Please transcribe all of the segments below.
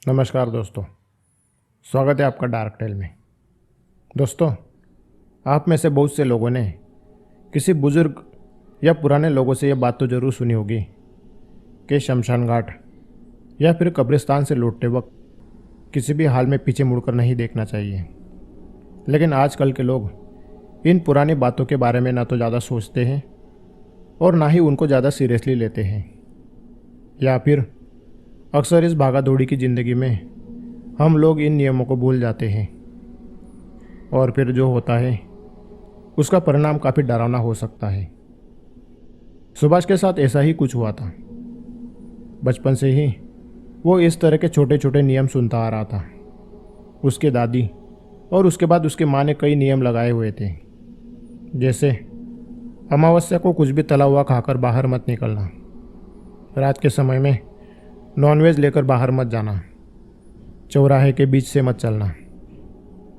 नमस्कार दोस्तों, स्वागत है आपका डार्क टेल में। दोस्तों, आप में से बहुत से लोगों ने किसी बुजुर्ग या पुराने लोगों से यह बात तो ज़रूर सुनी होगी कि शमशान घाट या फिर कब्रिस्तान से लौटते वक्त किसी भी हाल में पीछे मुड़कर नहीं देखना चाहिए। लेकिन आजकल के लोग इन पुरानी बातों के बारे में ना तो ज़्यादा सोचते हैं और ना ही उनको ज़्यादा सीरियसली लेते हैं, या फिर अक्सर इस भागा दौड़ी की ज़िंदगी में हम लोग इन नियमों को भूल जाते हैं और फिर जो होता है उसका परिणाम काफ़ी डरावना हो सकता है। सुभाष के साथ ऐसा ही कुछ हुआ था। बचपन से ही वो इस तरह के छोटे छोटे नियम सुनता आ रहा था। उसकी दादी और उसके बाद उसकी माँ ने कई नियम लगाए हुए थे, जैसे अमावस्या को कुछ भी तला हुआ खाकर बाहर मत निकलना, रात के समय में नॉनवेज लेकर बाहर मत जाना, चौराहे के बीच से मत चलना।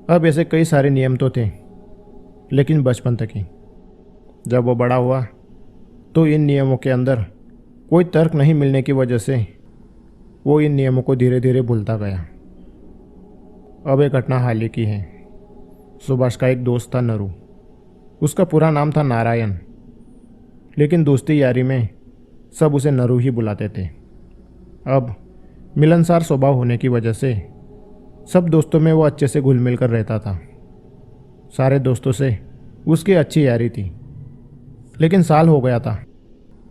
अब ऐसे कई सारे नियम तो थे, लेकिन बचपन तक ही। जब वो बड़ा हुआ तो इन नियमों के अंदर कोई तर्क नहीं मिलने की वजह से वो इन नियमों को धीरे धीरे भूलता गया। अब एक घटना हाल ही की है। सुभाष का एक दोस्त था नरू। उसका पूरा नाम था नारायण, लेकिन दोस्ती यारी में सब उसे नरू ही बुलाते थे। अब मिलनसार स्वभाव होने की वजह से सब दोस्तों में वो अच्छे से घुल मिल कर रहता था। सारे दोस्तों से उसकी अच्छी यारी थी, लेकिन साल हो गया था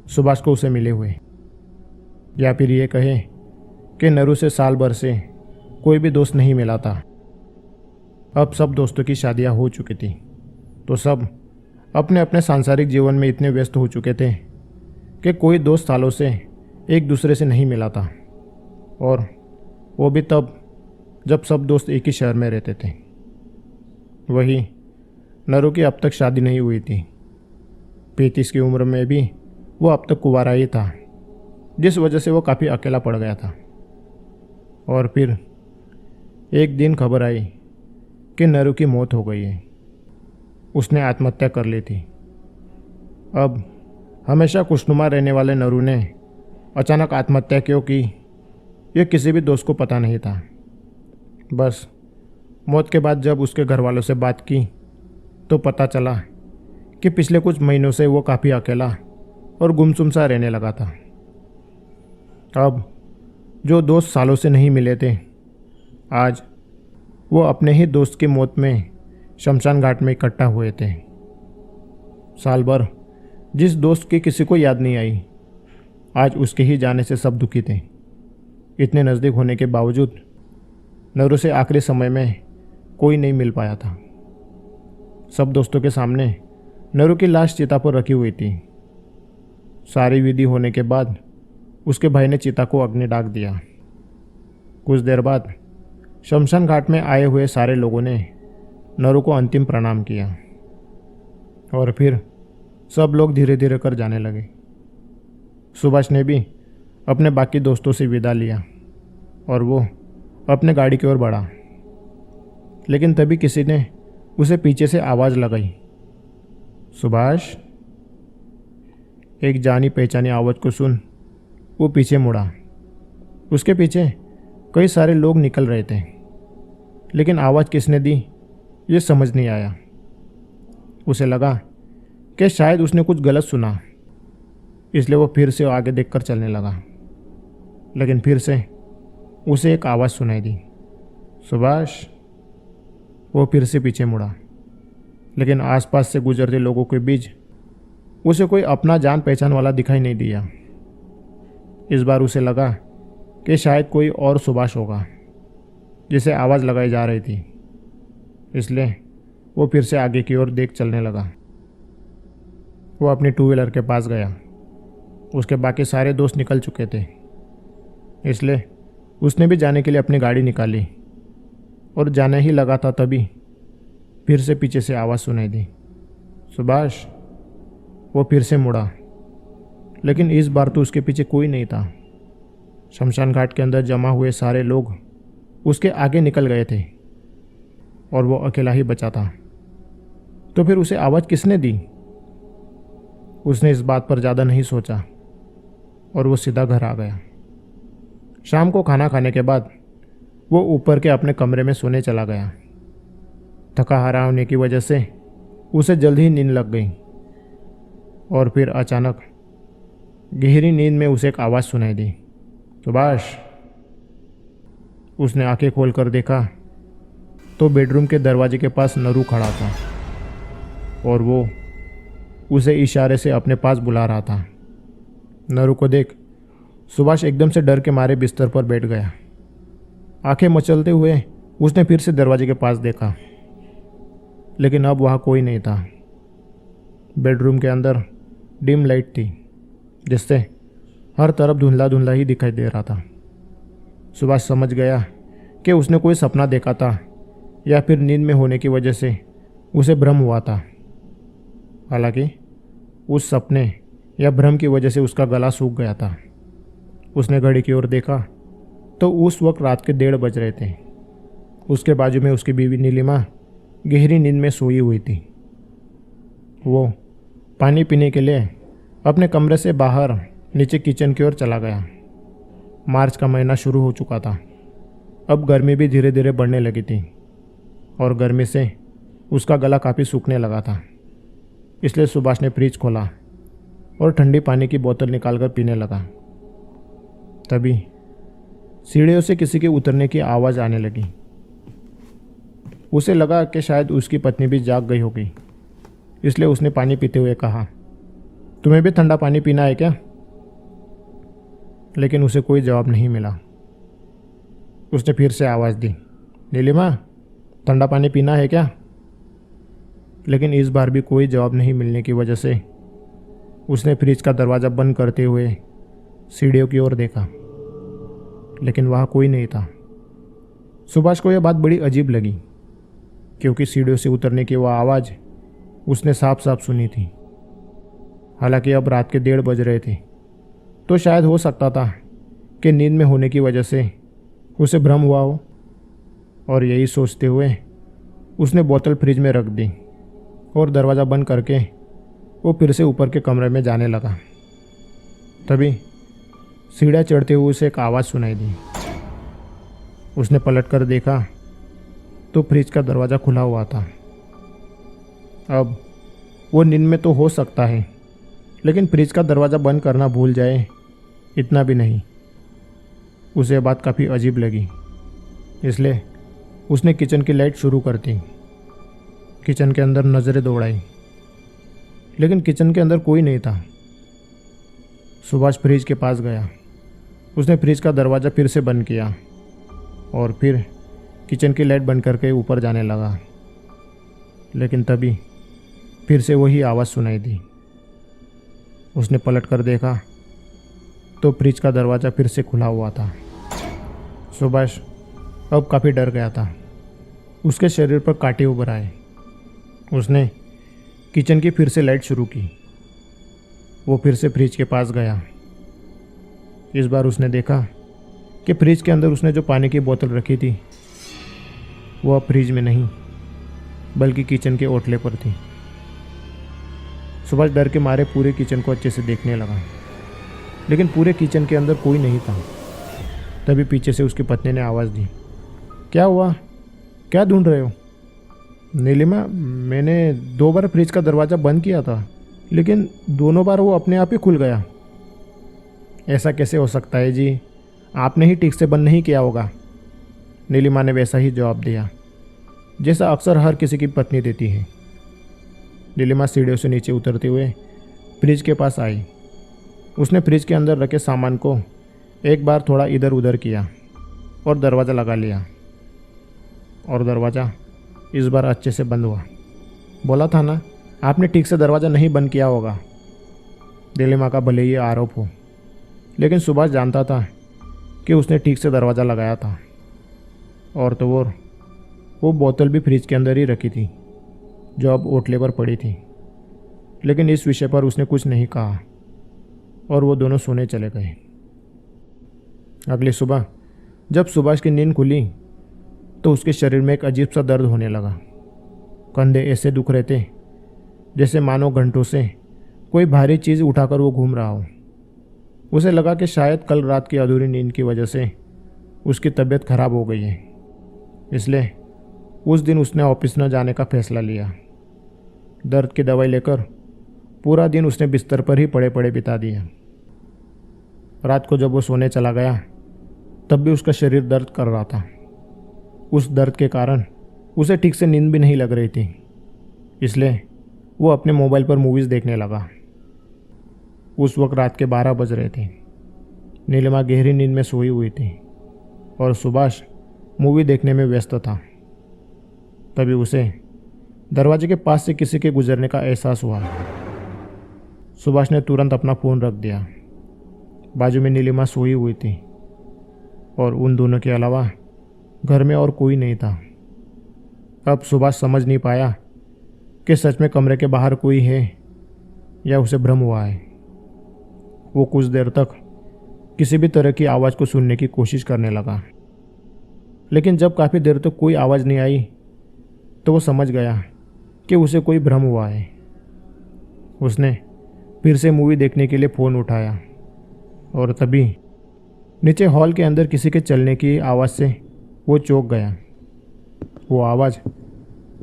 सुभाष को उसे मिले हुए, या फिर ये कहे कि नरू से साल भर से कोई भी दोस्त नहीं मिला था। अब सब दोस्तों की शादियां हो चुकी थी, तो सब अपने अपने सांसारिक जीवन में इतने व्यस्त हो चुके थे कि कोई दोस्त सालों से एक दूसरे से नहीं मिला था, और वो भी तब जब सब दोस्त एक ही शहर में रहते थे। वही नरू की अब तक शादी नहीं हुई थी। 35 की उम्र में भी वो अब तक कुंवारा ही था, जिस वजह से वो काफ़ी अकेला पड़ गया था। और फिर एक दिन खबर आई कि नरू की मौत हो गई है। उसने आत्महत्या कर ली थी। अब हमेशा खुशनुमा रहने वाले नरू ने अचानक आत्महत्या क्यों की, यह किसी भी दोस्त को पता नहीं था। बस मौत के बाद जब उसके घर वालों से बात की तो पता चला कि पिछले कुछ महीनों से वो काफ़ी अकेला और गुमसुम सा रहने लगा था। अब जो दोस्त सालों से नहीं मिले थे, आज वो अपने ही दोस्त की मौत में शमशान घाट में इकट्ठा हुए थे। साल भर जिस दोस्त की किसी को याद नहीं आई, आज उसके ही जाने से सब दुखी थे। इतने नज़दीक होने के बावजूद नरू से आखिरी समय में कोई नहीं मिल पाया था। सब दोस्तों के सामने नरू की लाश चिता पर रखी हुई थी। सारी विधि होने के बाद उसके भाई ने चिता को अग्नि डाल दिया। कुछ देर बाद शमशान घाट में आए हुए सारे लोगों ने नरू को अंतिम प्रणाम किया, और फिर सब लोग धीरे धीरे कर जाने लगे। सुभाष ने भी अपने बाकी दोस्तों से विदा लिया और वो अपने गाड़ी की ओर बढ़ा, लेकिन तभी किसी ने उसे पीछे से आवाज़ लगाई, सुभाष। एक जानी पहचानी आवाज़ को सुन वो पीछे मुड़ा। उसके पीछे कई सारे लोग निकल रहे थे, लेकिन आवाज़ किसने दी ये समझ नहीं आया। उसे लगा कि शायद उसने कुछ गलत सुना, इसलिए वो फिर से आगे देखकर चलने लगा। लेकिन फिर से उसे एक आवाज़ सुनाई दी, सुभाष। वो फिर से पीछे मुड़ा, लेकिन आसपास से गुजरते लोगों के बीच उसे कोई अपना जान पहचान वाला दिखाई नहीं दिया। इस बार उसे लगा कि शायद कोई और सुभाष होगा जिसे आवाज़ लगाई जा रही थी, इसलिए वो फिर से आगे की ओर देख चलने लगा। वो अपनी टू व्हीलर के पास गया। उसके बाकी सारे दोस्त निकल चुके थे, इसलिए उसने भी जाने के लिए अपनी गाड़ी निकाली, और जाने ही लगा था तभी फिर से पीछे से आवाज़ सुनाई दी, सुभाष। वो फिर से मुड़ा, लेकिन इस बार तो उसके पीछे कोई नहीं था। शमशान घाट के अंदर जमा हुए सारे लोग उसके आगे निकल गए थे और वो अकेला ही बचा था। तो फिर उसे आवाज़ किसने दी? उसने इस बात पर ज़्यादा नहीं सोचा और वो सीधा घर आ गया। शाम को खाना खाने के बाद वो ऊपर के अपने कमरे में सोने चला गया। थका हारा होने की वजह से उसे जल्द ही नींद लग गई और फिर अचानक गहरी नींद में उसे एक आवाज़ सुनाई दी, सुभाष। उसने आंखें खोलकर देखा तो बेडरूम के दरवाजे के पास नरू खड़ा था और वो उसे इशारे से अपने पास बुला रहा था। नरू को देख सुभाष एकदम से डर के मारे बिस्तर पर बैठ गया। आंखें मचलते हुए उसने फिर से दरवाजे के पास देखा, लेकिन अब वहाँ कोई नहीं था। बेडरूम के अंदर डिम लाइट थी, जिससे हर तरफ धुंधला धुंधला ही दिखाई दे रहा था। सुभाष समझ गया कि उसने कोई सपना देखा था या फिर नींद में होने की वजह से उसे भ्रम हुआ था। हालांकि उस सपने या भ्रम की वजह से उसका गला सूख गया था। उसने घड़ी की ओर देखा तो उस वक्त रात के 1:30 बज रहे थे। उसके बाजू में उसकी बीवी नीलिमा गहरी नींद में सोई हुई थी। वो पानी पीने के लिए अपने कमरे से बाहर नीचे किचन की ओर चला गया। मार्च का महीना शुरू हो चुका था। अब गर्मी भी धीरे धीरे बढ़ने लगी थी और गर्मी से उसका गला काफ़ी सूखने लगा था। इसलिए सुभाष ने फ्रिज खोला और ठंडी पानी की बोतल निकालकर पीने लगा। तभी सीढ़ियों से किसी के उतरने की आवाज़ आने लगी। उसे लगा कि शायद उसकी पत्नी भी जाग गई होगी, इसलिए उसने पानी पीते हुए कहा, तुम्हें भी ठंडा पानी पीना है क्या? लेकिन उसे कोई जवाब नहीं मिला। उसने फिर से आवाज़ दी, नीलिमा, ठंडा पानी पीना है क्या? लेकिन इस बार भी कोई जवाब नहीं मिलने की वजह से उसने फ्रिज का दरवाज़ा बंद करते हुए सीढ़ियों की ओर देखा, लेकिन वहाँ कोई नहीं था। सुभाष को यह बात बड़ी अजीब लगी, क्योंकि सीढ़ियों से उतरने की वह आवाज़ उसने साफ साफ सुनी थी। हालांकि अब रात के 1:30 बज रहे थे, तो शायद हो सकता था कि नींद में होने की वजह से उसे भ्रम हुआ हो। और यही सोचते हुए उसने बोतल फ्रिज में रख दी और दरवाज़ा बंद करके वो फिर से ऊपर के कमरे में जाने लगा। तभी सीढ़ियाँ चढ़ते हुए उसे एक आवाज़ सुनाई दी। उसने पलट कर देखा तो फ्रिज का दरवाज़ा खुला हुआ था। अब वो नींद में तो हो सकता है, लेकिन फ्रिज का दरवाज़ा बंद करना भूल जाए, इतना भी नहीं। उसे बात काफ़ी अजीब लगी, इसलिए उसने किचन की लाइट शुरू कर दी। किचन के अंदर नज़रें दौड़ाई, लेकिन किचन के अंदर कोई नहीं था। सुभाष फ्रिज के पास गया। उसने फ्रिज का दरवाज़ा फिर से बंद किया और फिर किचन की लाइट बंद करके ऊपर जाने लगा। लेकिन तभी फिर से वही आवाज़ सुनाई दी। उसने पलट कर देखा तो फ्रिज का दरवाज़ा फिर से खुला हुआ था। सुभाष अब काफ़ी डर गया था। उसके शरीर पर कांटे उभर आए। उसने किचन की फिर से लाइट शुरू की। वो फिर से फ्रिज के पास गया। इस बार उसने देखा कि फ्रिज के अंदर उसने जो पानी की बोतल रखी थी वो अब फ्रिज में नहीं, बल्कि किचन के ओटले पर थी। सुभाष डर के मारे पूरे किचन को अच्छे से देखने लगा, लेकिन पूरे किचन के अंदर कोई नहीं था। तभी पीछे से उसकी पत्नी ने आवाज़ दी, क्या हुआ? क्या ढूंढ रहे हो? नीलिमा, मैंने 2 बार फ्रिज का दरवाज़ा बंद किया था, लेकिन दोनों बार वो अपने आप ही खुल गया। ऐसा कैसे हो सकता है जी? आपने ही ठीक से बंद नहीं किया होगा। नीलिमा ने वैसा ही जवाब दिया जैसा अक्सर हर किसी की पत्नी देती है। नीलिमा सीढ़ियों से नीचे उतरते हुए फ्रिज के पास आई। उसने फ्रिज के अंदर रखे सामान को एक बार थोड़ा इधर उधर किया और दरवाज़ा लगा लिया, और दरवाज़ा इस बार अच्छे से बंद हुआ। बोला था ना, आपने ठीक से दरवाज़ा नहीं बंद किया होगा। नीलिमा का भले ही आरोप हो, लेकिन सुभाष जानता था कि उसने ठीक से दरवाज़ा लगाया था। और तो वो बोतल भी फ्रिज के अंदर ही रखी थी, जो अब ओटले पर पड़ी थी। लेकिन इस विषय पर उसने कुछ नहीं कहा और वो दोनों सोने चले गए। अगली सुबह जब सुभाष की नींद खुली तो उसके शरीर में एक अजीब सा दर्द होने लगा। कंधे ऐसे दुख रहे थे जैसे मानो घंटों से कोई भारी चीज़ उठाकर वो घूम रहा हो। उसे लगा कि शायद कल रात की अधूरी नींद की वजह से उसकी तबीयत खराब हो गई है, इसलिए उस दिन उसने ऑफिस न जाने का फैसला लिया। दर्द की दवाई लेकर पूरा दिन उसने बिस्तर पर ही पड़े पड़े बिता दिया। रात को जब वो सोने चला गया तब भी उसका शरीर दर्द कर रहा था। उस दर्द के कारण उसे ठीक से नींद भी नहीं लग रही थी, इसलिए वो अपने मोबाइल पर मूवीज़ देखने लगा। उस वक्त रात के 12 बज रहे थे। नीलिमा गहरी नींद में सोई हुई थी और सुभाष मूवी देखने में व्यस्त था। तभी उसे दरवाजे के पास से किसी के गुजरने का एहसास हुआ। सुभाष ने तुरंत अपना फ़ोन रख दिया। बाजू में नीलिमा सोई हुई थी और उन दोनों के अलावा घर में और कोई नहीं था। अब सुभाष समझ नहीं पाया कि सच में कमरे के बाहर कोई है या उसे भ्रम हुआ है। वो कुछ देर तक किसी भी तरह की आवाज़ को सुनने की कोशिश करने लगा, लेकिन जब काफ़ी देर तक कोई आवाज़ नहीं आई तो वो समझ गया कि उसे कोई भ्रम हुआ है। उसने फिर से मूवी देखने के लिए फ़ोन उठाया और तभी नीचे हॉल के अंदर किसी के चलने की आवाज़ से वो चौंक गया। वो आवाज़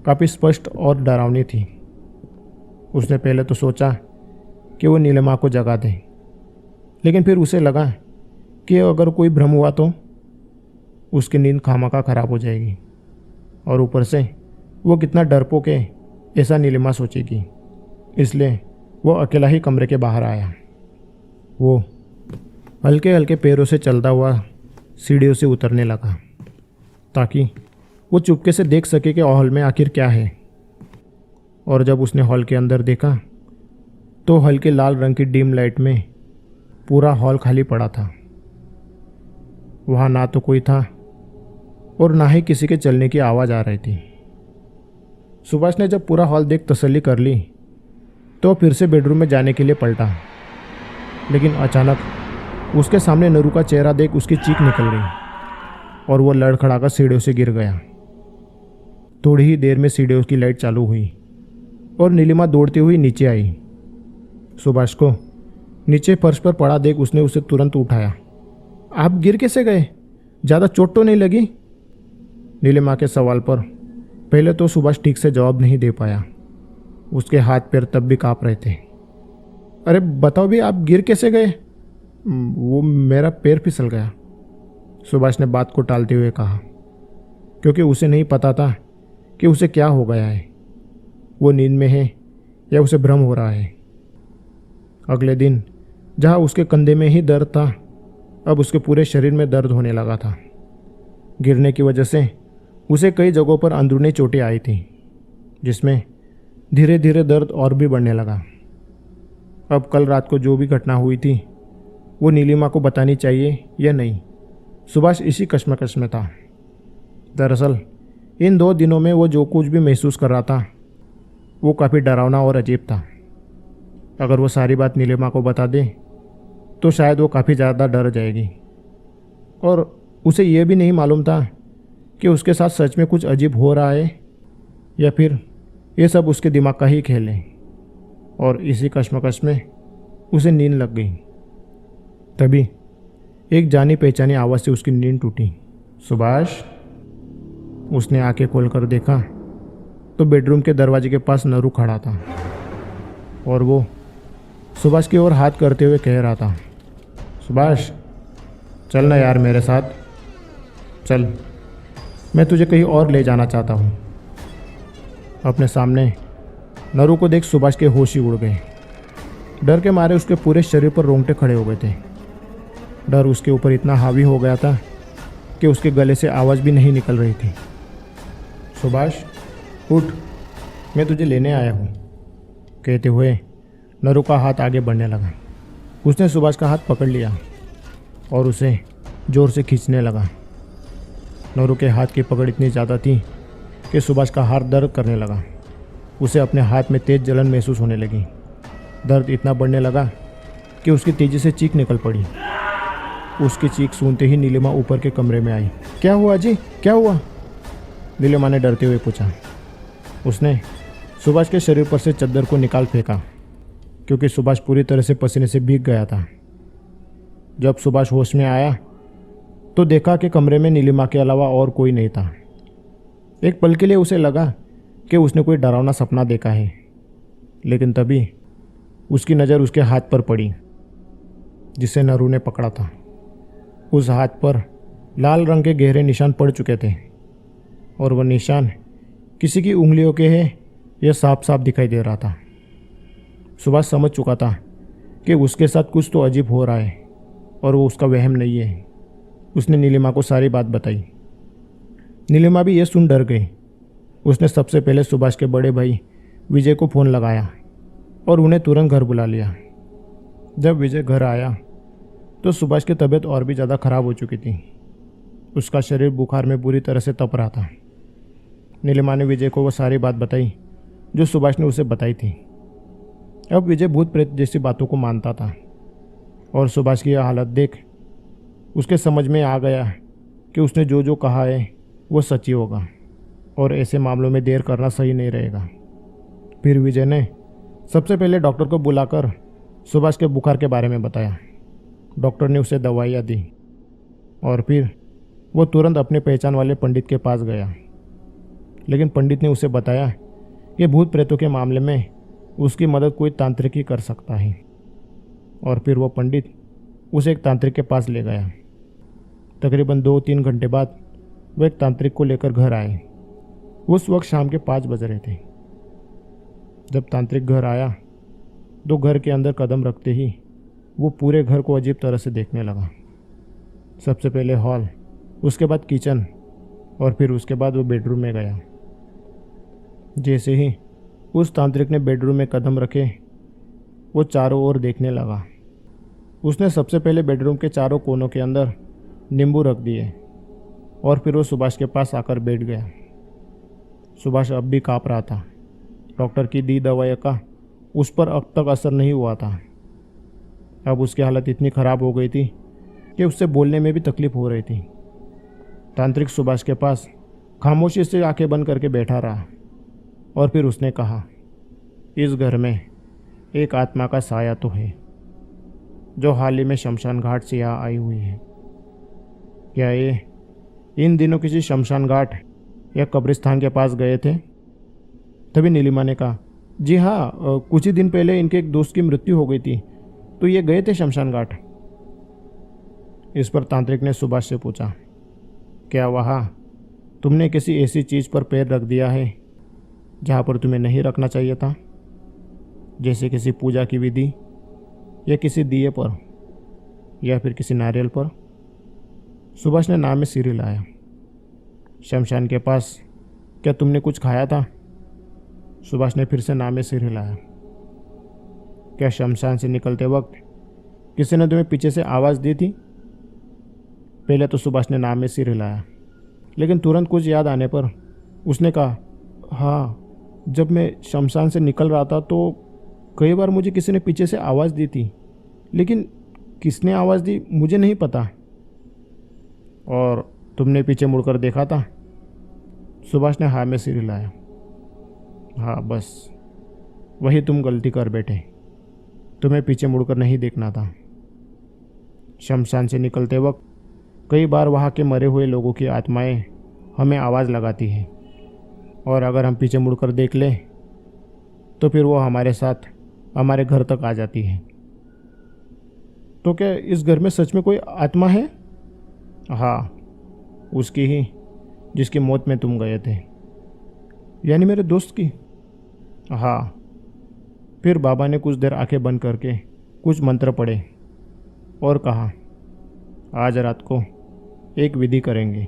काफ़ी स्पष्ट और डरावनी थी। उसने पहले तो सोचा कि वो नीलिमा को जगा दे, लेकिन फिर उसे लगा कि अगर कोई भ्रम हुआ तो उसकी नींद खामखा खराब हो जाएगी, और ऊपर से वो कितना डरपोक है ऐसा नीलिमा सोचेगी। इसलिए वो अकेला ही कमरे के बाहर आया। वो हल्के हल्के पैरों से चलता हुआ सीढ़ियों से उतरने लगा ताकि वो चुपके से देख सके कि हॉल में आखिर क्या है। और जब उसने हॉल के अंदर देखा तो हल्के लाल रंग की डिम लाइट में पूरा हॉल खाली पड़ा था। वहाँ ना तो कोई था और ना ही किसी के चलने की आवाज़ आ रही थी। सुभाष ने जब पूरा हॉल देख तसल्ली कर ली तो फिर से बेडरूम में जाने के लिए पलटा, लेकिन अचानक उसके सामने नरू का चेहरा देख उसकी चीख निकल गई और वो लड़खड़ाकर सीढ़ियों से गिर गया। थोड़ी ही देर में सीढ़ियों की लाइट चालू हुई और नीलिमा दौड़ती हुई नीचे आई। सुभाष को नीचे फर्श पर पड़ा देख उसने उसे तुरंत उठाया। आप गिर कैसे गए? ज़्यादा चोट तो नहीं लगी? नीलिमा के सवाल पर पहले तो सुभाष ठीक से जवाब नहीं दे पाया। उसके हाथ पैर तब भी काँप रहे थे। अरे बताओ भी, आप गिर कैसे गए? वो मेरा पैर फिसल गया, सुभाष ने बात को टालते हुए कहा, क्योंकि उसे नहीं पता था कि उसे क्या हो गया है। वो नींद में है या उसे भ्रम हो रहा है। अगले दिन जहाँ उसके कंधे में ही दर्द था, अब उसके पूरे शरीर में दर्द होने लगा था। गिरने की वजह से उसे कई जगहों पर अंदरूनी चोटें आई थी, जिसमें धीरे धीरे दर्द और भी बढ़ने लगा। अब कल रात को जो भी घटना हुई थी वो नीलिमा को बतानी चाहिए या नहीं, सुभाष इसी कश्मकश में था। दरअसल इन 2 दिनों में वो जो कुछ भी महसूस कर रहा था वो काफ़ी डरावना और अजीब था। अगर वो सारी बात नीलिमा को बता दे तो शायद वो काफ़ी ज़्यादा डर जाएगी, और उसे ये भी नहीं मालूम था कि उसके साथ सच में कुछ अजीब हो रहा है या फिर ये सब उसके दिमाग का ही खेल है। और इसी कश्मकश में उसे नींद लग गई। तभी एक जानी पहचानी आवाज़ से उसकी नींद टूटी। सुभाष? उसने आंखें खोलकर देखा तो बेडरूम के दरवाजे के पास नरू खड़ा था और वो सुभाष की ओर हाथ करते हुए कह रहा था, सुभाष चल ना यार मेरे साथ, चल, मैं तुझे कहीं और ले जाना चाहता हूँ। अपने सामने नरू को देख सुभाष के होश ही उड़ गए। डर के मारे उसके पूरे शरीर पर रोंगटे खड़े हो गए थे। डर उसके ऊपर इतना हावी हो गया था कि उसके गले से आवाज़ भी नहीं निकल रही थी। सुभाष उठ, मैं तुझे लेने आया हूँ, कहते हुए नरू का हाथ आगे बढ़ने लगा। उसने सुभाष का हाथ पकड़ लिया और उसे ज़ोर से खींचने लगा। नरू के हाथ की पकड़ इतनी ज़्यादा थी कि सुभाष का हाथ दर्द करने लगा। उसे अपने हाथ में तेज़ जलन महसूस होने लगी। दर्द इतना बढ़ने लगा कि उसकी तेज़ी से चीख निकल पड़ी। उसकी चीख सुनते ही नीलिमा ऊपर के कमरे में आई। क्या हुआ जी, क्या हुआ? नीलिमा ने डरते हुए पूछा। उसने सुभाष के शरीर पर से चद्दर को निकाल फेंका, क्योंकि सुभाष पूरी तरह से पसीने से भीग गया था। जब सुभाष होश में आया तो देखा कि कमरे में नीलिमा के अलावा और कोई नहीं था। एक पल के लिए उसे लगा कि उसने कोई डरावना सपना देखा है, लेकिन तभी उसकी नज़र उसके हाथ पर पड़ी जिसे नरू ने पकड़ा था। उस हाथ पर लाल रंग के गहरे निशान पड़ चुके थे और वह निशान किसी की उंगलियों के हैं, यह साफ साफ दिखाई दे रहा था। सुभाष समझ चुका था कि उसके साथ कुछ तो अजीब हो रहा है और वो उसका वहम नहीं है। उसने नीलिमा को सारी बात बताई। नीलिमा भी यह सुन डर गई। उसने सबसे पहले सुभाष के बड़े भाई विजय को फ़ोन लगाया और उन्हें तुरंत घर बुला लिया। जब विजय घर आया तो सुभाष की तबीयत और भी ज़्यादा ख़राब हो चुकी थी। उसका शरीर बुखार में बुरी तरह से तप रहा था। नीलिमा ने विजय को वो सारी बात बताई जो सुभाष ने उसे बताई थी। अब विजय भूत प्रेत जैसी बातों को मानता था और सुभाष की यह हालत देख उसके समझ में आ गया कि उसने जो जो कहा है वो सच्ची होगा और ऐसे मामलों में देर करना सही नहीं रहेगा। फिर विजय ने सबसे पहले डॉक्टर को बुलाकर सुभाष के बुखार के बारे में बताया। डॉक्टर ने उसे दवाइयाँ दी और फिर वो तुरंत अपने पहचान वाले पंडित के पास गया। लेकिन पंडित ने उसे बताया कि भूत प्रेतों के मामले में उसकी मदद कोई तांत्रिक ही कर सकता है। और फिर वो पंडित उसे एक तांत्रिक के पास ले गया। तकरीबन 2-3 घंटे बाद वह एक तांत्रिक को लेकर घर आए। उस वक्त शाम के 5 बज रहे थे। जब तांत्रिक घर आया तो घर के अंदर कदम रखते ही वो पूरे घर को अजीब तरह से देखने लगा। सबसे पहले हॉल, उसके बाद किचन और फिर उसके बाद वो बेडरूम में गया। जैसे ही उस तांत्रिक ने बेडरूम में कदम रखे वो चारों ओर देखने लगा। उसने सबसे पहले बेडरूम के चारों कोनों के अंदर नींबू रख दिए और फिर वो सुभाष के पास आकर बैठ गया। सुभाष अब भी काँप रहा था। डॉक्टर की दी दवाई का उस पर अब तक असर नहीं हुआ था। अब उसकी हालत इतनी ख़राब हो गई थी कि उससे बोलने में भी तकलीफ़ हो रही थी। तांत्रिक सुभाष के पास खामोशी से आंखें बंद करके बैठा रहा और फिर उसने कहा, इस घर में एक आत्मा का साया तो है जो हाल ही में शमशान घाट से यहाँ आई हुई है। क्या ये इन दिनों किसी शमशान घाट या कब्रिस्तान के पास गए थे? तभी नीलिमा ने कहा, जी हाँ, कुछ ही दिन पहले इनके एक दोस्त की मृत्यु हो गई थी तो ये गए थे शमशान घाट। इस पर तांत्रिक ने सुभाष से पूछा, क्या वहाँ तुमने किसी ऐसी चीज़ पर पैर रख दिया है जहाँ पर तुम्हें नहीं रखना चाहिए था, जैसे किसी पूजा की विधि या किसी दिए पर या फिर किसी नारियल पर? सुभाष ने नाम में सिर हिलाया। शमशान के पास क्या तुमने कुछ खाया था? सुभाष ने फिर से नाम में सिर हिलाया। क्या शमशान से निकलते वक्त किसी ने तुम्हें पीछे से आवाज़ दी थी? पहले तो सुभाष ने नाम में सिर हिलाया, लेकिन तुरंत कुछ याद आने पर उसने कहा, हाँ, जब मैं शमशान से निकल रहा था तो कई बार मुझे किसी ने पीछे से आवाज़ दी थी, लेकिन किसने आवाज़ दी मुझे नहीं पता। और तुमने पीछे मुड़कर देखा था? सुभाष ने हाँ में सिर हिलाया। हाँ, बस वही तुम गलती कर बैठे। तुम्हें पीछे मुड़कर नहीं देखना था। शमशान से निकलते वक्त कई बार वहाँ के मरे हुए लोगों की आत्माएं हमें आवाज़ लगाती हैं और अगर हम पीछे मुड़कर देख लें तो फिर वो हमारे साथ हमारे घर तक आ जाती है। तो क्या इस घर में सच में कोई आत्मा है? हाँ, उसकी ही जिसकी मौत में तुम गए थे। यानी मेरे दोस्त की? हाँ। फिर बाबा ने कुछ देर आंखें बंद करके कुछ मंत्र पढ़े और कहा, आज रात को एक विधि करेंगे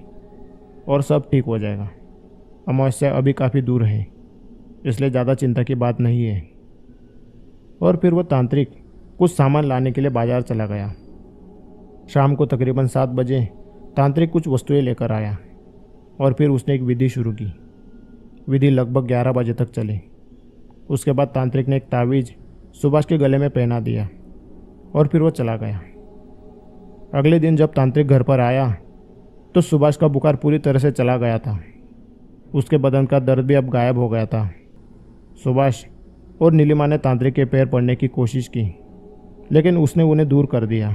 और सब ठीक हो जाएगा। अमावस्या अभी काफ़ी दूर है, इसलिए ज़्यादा चिंता की बात नहीं है। और फिर वह तांत्रिक कुछ सामान लाने के लिए बाजार चला गया। शाम को तकरीबन 7 बजे तांत्रिक कुछ वस्तुएं लेकर आया और फिर उसने एक विधि शुरू की। विधि लगभग 11 बजे तक चली। उसके बाद तांत्रिक ने एक तावीज़ सुभाष के गले में पहना दिया और फिर वो चला गया। अगले दिन जब तांत्रिक घर पर आया तो सुभाष का बुखार पूरी तरह से चला गया था। उसके बदन का दर्द भी अब गायब हो गया था। सुभाष और नीलिमा ने तांत्रिक के पैर पड़ने की कोशिश की, लेकिन उसने उन्हें दूर कर दिया।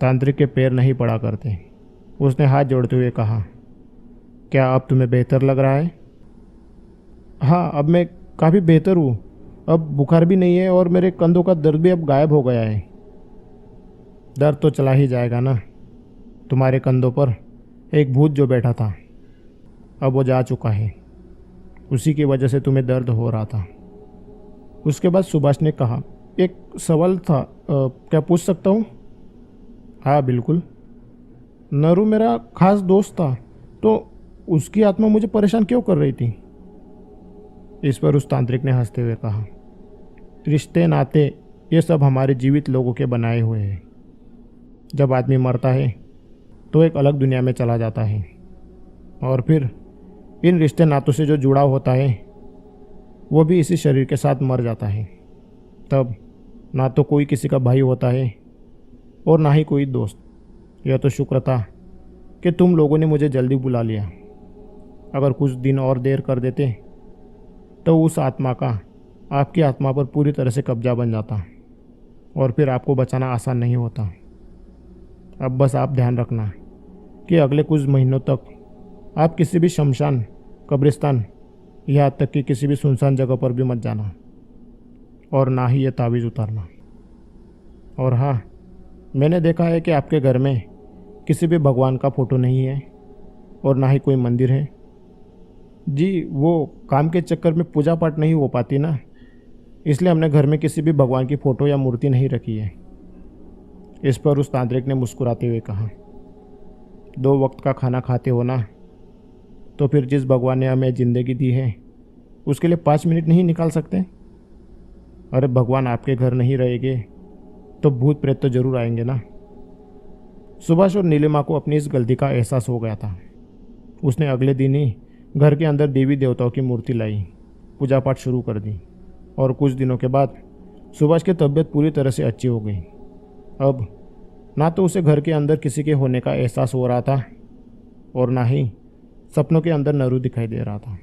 तांत्रिक के पैर नहीं पड़ा करते, उसने हाथ जोड़ते हुए कहा, क्या अब तुम्हें बेहतर लग रहा है? हाँ, अब मैं काफ़ी बेहतर हूँ। अब बुखार भी नहीं है और मेरे कंधों का दर्द भी अब गायब हो गया है। दर्द तो चला ही जाएगा ना। तुम्हारे कंधों पर एक भूत जो बैठा था, अब वो जा चुका है। उसी की वजह से तुम्हें दर्द हो रहा था। उसके बाद सुभाष ने कहा, एक सवाल था, क्या पूछ सकता हूँ? हाँ बिल्कुल। नरू मेरा खास दोस्त था, तो उसकी आत्मा मुझे परेशान क्यों कर रही थी? इस पर उस तांत्रिक ने हंसते हुए कहा, रिश्ते नाते ये सब हमारे जीवित लोगों के बनाए हुए हैं। जब आदमी मरता है तो एक अलग दुनिया में चला जाता है, और फिर इन रिश्ते नातों से जो जुड़ाव होता है वो भी इसी शरीर के साथ मर जाता है। तब ना तो कोई किसी का भाई होता है और ना ही कोई दोस्त। यह तो शुक्र था कि तुम लोगों ने मुझे जल्दी बुला लिया। अगर कुछ दिन और देर कर देते तो उस आत्मा का आपकी आत्मा पर पूरी तरह से कब्जा बन जाता और फिर आपको बचाना आसान नहीं होता। अब बस आप ध्यान रखना कि अगले कुछ महीनों तक आप किसी भी शमशान, कब्रिस्तान, यहाँ तक कि किसी भी सुनसान जगह पर भी मत जाना, और ना ही ये तावीज़ उतारना। और हाँ, मैंने देखा है कि आपके घर में किसी भी भगवान का फ़ोटो नहीं है और ना ही कोई मंदिर है। जी, वो काम के चक्कर में पूजा पाठ नहीं हो पाती ना, इसलिए हमने घर में किसी भी भगवान की फ़ोटो या मूर्ति नहीं रखी है। इस पर उस तांत्रिक ने मुस्कुराते हुए कहा, 2 वक्त का खाना खाते हो ना, तो फिर जिस भगवान ने हमें ज़िंदगी दी है उसके लिए 5 मिनट नहीं निकाल सकते? अरे भगवान आपके घर नहीं रहेंगे तो भूत प्रेत तो जरूर आएंगे ना। सुभाष और नीलिमा को अपनी इस गलती का एहसास हो गया था। उसने अगले दिन ही घर के अंदर देवी देवताओं की मूर्ति लाई, पूजा पाठ शुरू कर दी, और कुछ दिनों के बाद सुभाष की तबीयत पूरी तरह से अच्छी हो गई। अब ना तो उसे घर के अंदर किसी के होने का एहसास हो रहा था और ना ही सपनों के अंदर नरू दिखाई दे रहा था।